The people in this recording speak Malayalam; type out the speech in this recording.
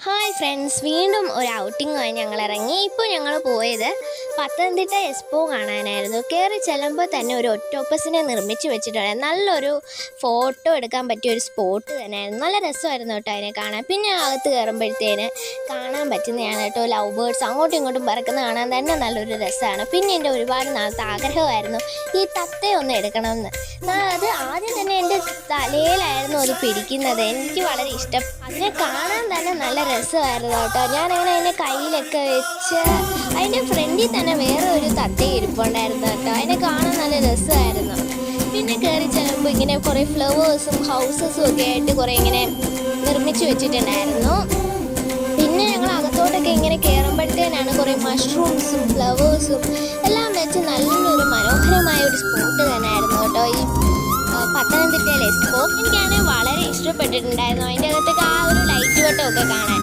ഹായ് ഫ്രണ്ട്സ്, വീണ്ടും ഒരു ഔട്ടിങ്ങുമായി ഞങ്ങൾ ഇറങ്ങി. ഇപ്പോൾ ഞങ്ങൾ പോയത് പത്തനംതിട്ട എക്സ്പോ കാണാനായിരുന്നു. കയറി ചെല്ലുമ്പോൾ തന്നെ ഒരു ഒക്ടോപ്പസിനെ നിർമ്മിച്ച് വെച്ചിട്ടുണ്ട്. നല്ലൊരു ഫോട്ടോ എടുക്കാൻ പറ്റിയ ഒരു സ്പോട്ട് തന്നെയായിരുന്നു. നല്ല രസമായിരുന്നു കേട്ടോ അതിനെ കാണാൻ. പിന്നെ അകത്ത് കയറുമ്പോഴത്തേന് കാണാൻ പറ്റുന്നതാണ് കേട്ടോ ലവ് ബേർഡ്സ് അങ്ങോട്ടും ഇങ്ങോട്ടും പറക്കുന്ന കാണാൻ തന്നെ നല്ലൊരു രസമാണ്. പിന്നെ എൻ്റെ ഒരുപാട് നാളത്തെ ആഗ്രഹമായിരുന്നു ഈ തത്തയെ ഒന്ന് എടുക്കണമെന്ന്. അത് ആദ്യം തന്നെ എൻ്റെ തലയിലായിരുന്നു അത് പിടിക്കുന്നത്. എനിക്ക് വളരെ ഇഷ്ടം. അതിനെ കാണാൻ തന്നെ നല്ല രസമായിരുന്നു കേട്ടോ. ഞാനങ്ങനെ അതിനെ കയ്യിലൊക്കെ വെച്ച് അതിൻ്റെ ഫ്രണ്ടിൽ തന്നെ വേറെ ഒരു തത്തയും ഇരിപ്പുണ്ടായിരുന്നു കേട്ടോ. അതിനെ കാണാൻ നല്ല രസമായിരുന്നു. പിന്നെ കയറി ചെല്ലുമ്പോൾ ഇങ്ങനെ കുറേ ഫ്ലവേഴ്സും ഹൗസസും ഒക്കെ ആയിട്ട് കുറേ ഇങ്ങനെ നിർമ്മിച്ച് വെച്ചിട്ടുണ്ടായിരുന്നു. പിന്നെ ഞങ്ങൾ അകത്തോട്ടൊക്കെ ഇങ്ങനെ കയറുമ്പോഴത്തേനാണ് കുറേ മഷ്റൂംസും ഫ്ലവേഴ്സും എല്ലാം വെച്ച് നല്ലൊരു മനോഹരമായ ഒരു സ്പോട്ട് തന്നെയായിരുന്നു കേട്ടോ ഈ പത്തനംതിട്ടയിലെ എക്സ്പോ. എനിക്കാണെങ്കിൽ വളരെ ഇഷ്ടപ്പെട്ടിട്ടുണ്ടായിരുന്നു. അതിൻ്റെ അകത്തൊക്കെ ആ ഒരു ലൈറ്റ് വട്ടമൊക്കെ കാണാൻ.